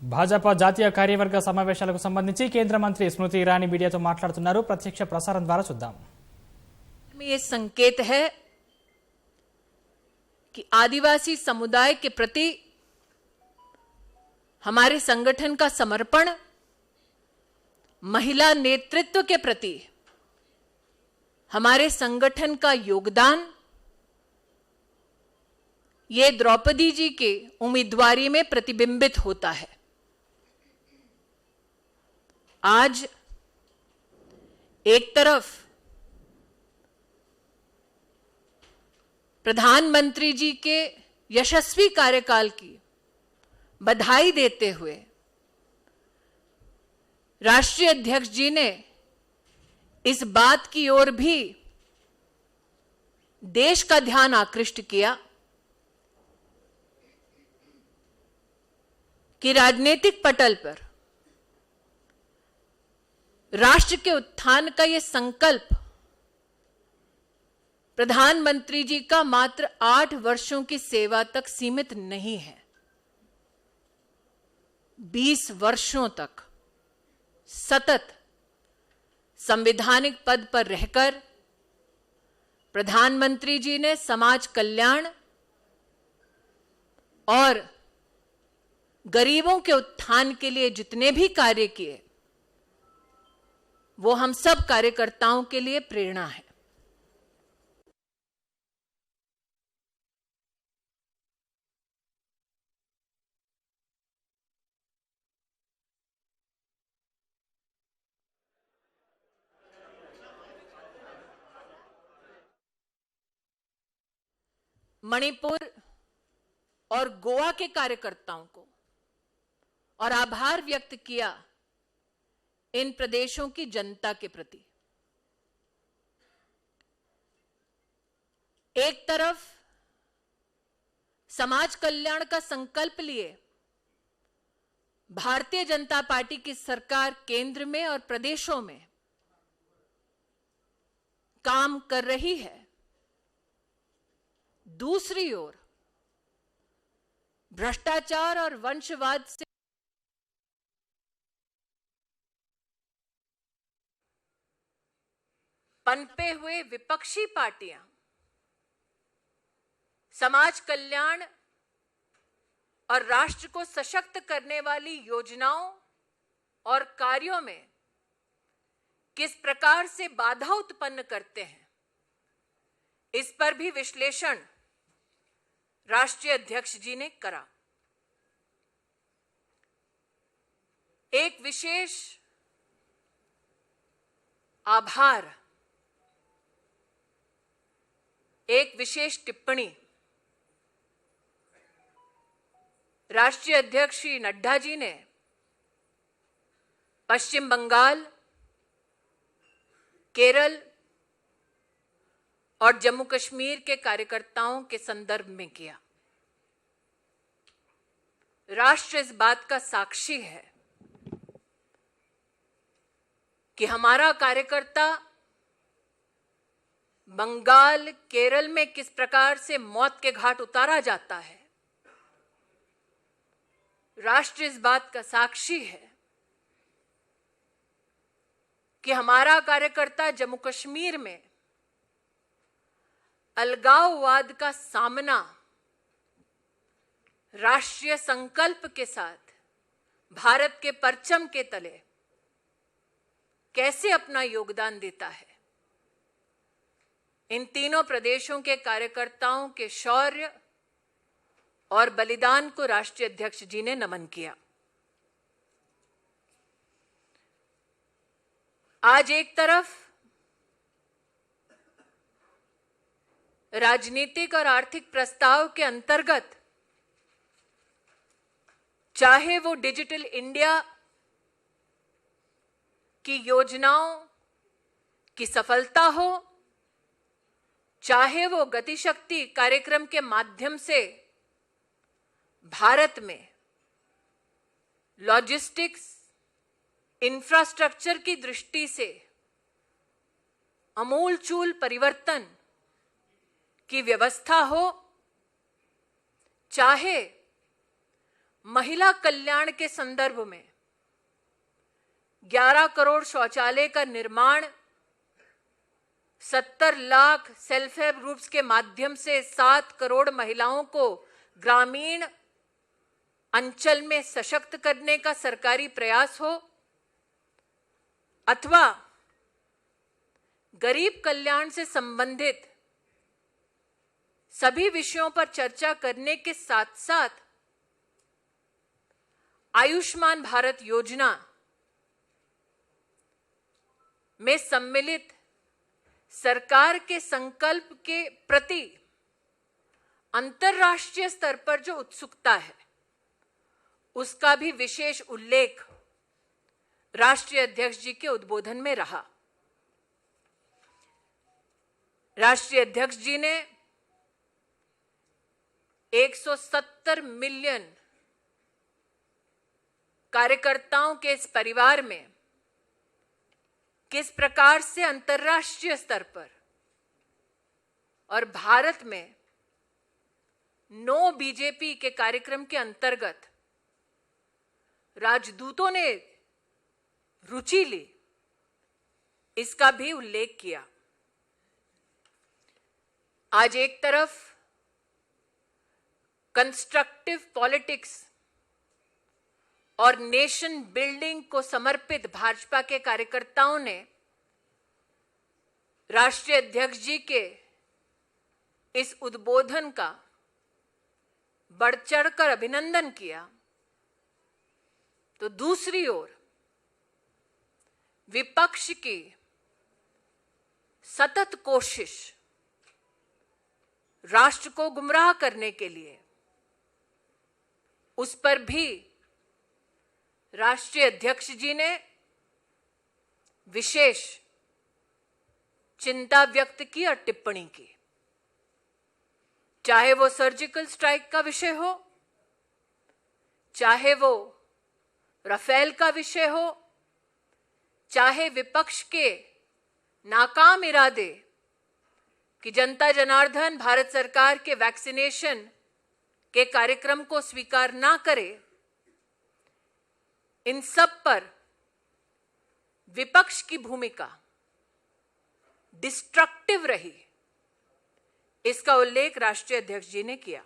భాజపా జాతీయ కార్యవర్గ సమావేశాలకు సంబంధించి కేంద్ర మంత్రి స్మృతి ఇరానీ మీడియాతో మాట్లాడుతున్నారు. ప్రత్యక్ష ప్రసారం ద్వారా చూద్దాం. ये संकेत है कि आदिवासी समुदाय के प्रति हमारे संगठन का समर्पण, महिला नेतृत्व के प्रति हमारे संगठन का योगदान, ये द्रौपदी जी के उम्मीदवारी में प्रतिबिंबित होता है. आज एक तरफ प्रधानमंत्री जी के यशस्वी कार्यकाल की बधाई देते हुए राष्ट्रीय अध्यक्ष जी ने इस बात की ओर भी देश का ध्यान आकृष्ट किया कि राजनीतिक पटल पर राष्ट्र के उत्थान का यह संकल्प प्रधानमंत्री जी का मात्र 8 वर्षों की सेवा तक सीमित नहीं है. 20 वर्षों तक सतत संवैधानिक पद पर रहकर प्रधानमंत्री जी ने समाज कल्याण और गरीबों के उत्थान के लिए जितने भी कार्य किए, वो हम सब कार्यकर्ताओं के लिए प्रेरणा है. मणिपुर और गोवा के कार्यकर्ताओं को और आभार व्यक्त किया इन प्रदेशों की जनता के प्रति. एक तरफ समाज कल्याण का संकल्प लिए भारतीय जनता पार्टी की सरकार केंद्र में और प्रदेशों में काम कर रही है, दूसरी ओर भ्रष्टाचार और वंशवाद से पनपे हुए विपक्षी पार्टियां समाज कल्याण और राष्ट्र को सशक्त करने वाली योजनाओं और कार्यों में किस प्रकार से बाधा उत्पन्न करते हैं, इस पर भी विश्लेषण राष्ट्रीय अध्यक्ष जी ने करा. एक विशेष आभार, एक विशेष टिप्पणी राष्ट्रीय अध्यक्ष श्री नड्डा जी ने पश्चिम बंगाल, केरल और जम्मू कश्मीर के कार्यकर्ताओं के संदर्भ में किया. राष्ट्र इस बात का साक्षी है कि हमारा कार्यकर्ता बंगाल, केरल में किस प्रकार से मौत के घाट उतारा जाता है. राष्ट्र इस बात का साक्षी है कि हमारा कार्यकर्ता जम्मू कश्मीर में अलगाववाद का सामना राष्ट्रीय संकल्प के साथ भारत के परचम के तले कैसे अपना योगदान देता है. इन तीनों प्रदेशों के कार्यकर्ताओं के शौर्य और बलिदान को राष्ट्रीय अध्यक्ष जी ने नमन किया. आज एक तरफ राजनीतिक और आर्थिक प्रस्ताव के अंतर्गत, चाहे वो डिजिटल इंडिया की योजनाओं की सफलता हो, चाहे वो गतिशक्ति कार्यक्रम के माध्यम से भारत में लॉजिस्टिक्स इंफ्रास्ट्रक्चर की दृष्टि से अमूलचूल परिवर्तन की व्यवस्था हो, चाहे महिला कल्याण के संदर्भ में 11 करोड़ शौचालय का निर्माण, 70 लाख सेल्फ हेल्प ग्रुप्स के माध्यम से 7 करोड़ महिलाओं को ग्रामीण अंचल में सशक्त करने का सरकारी प्रयास हो, अथवा गरीब कल्याण से संबंधित सभी विषयों पर चर्चा करने के साथ साथ आयुष्मान भारत योजना में सम्मिलित सरकार के संकल्प के प्रति अंतर्राष्ट्रीय स्तर पर जो उत्सुकता है, उसका भी विशेष उल्लेख राष्ट्रीय अध्यक्ष जी के उद्बोधन में रहा। राष्ट्रीय अध्यक्ष जी ने 170 मिलियन कार्यकर्ताओं के इस परिवार में किस प्रकार से अंतर्राष्ट्रीय स्तर पर और भारत में नो बीजेपी के कार्यक्रम के अंतर्गत राजदूतों ने रुचि ली, इसका भी उल्लेख किया। आज एक तरफ कंस्ट्रक्टिव पॉलिटिक्स और नेशन बिल्डिंग को समर्पित भाजपा के कार्यकर्ताओं ने राष्ट्रीय अध्यक्ष जी के इस उद्बोधन का बढ़ चढ़कर अभिनंदन किया, तो दूसरी ओर विपक्ष की सतत कोशिश राष्ट्र को गुमराह करने के लिए, उस पर भी राष्ट्रीय अध्यक्ष जी ने विशेष चिंता व्यक्त की और टिप्पणी की। चाहे वो सर्जिकल स्ट्राइक का विषय हो, चाहे वो राफेल का विषय हो, चाहे विपक्ष के नाकाम इरादे कि जनता जनार्दन भारत सरकार के वैक्सीनेशन के कार्यक्रम को स्वीकार ना करे, इन सब पर विपक्ष की भूमिका डिस्ट्रक्टिव रही, इसका उल्लेख राष्ट्रीय अध्यक्ष जी ने किया।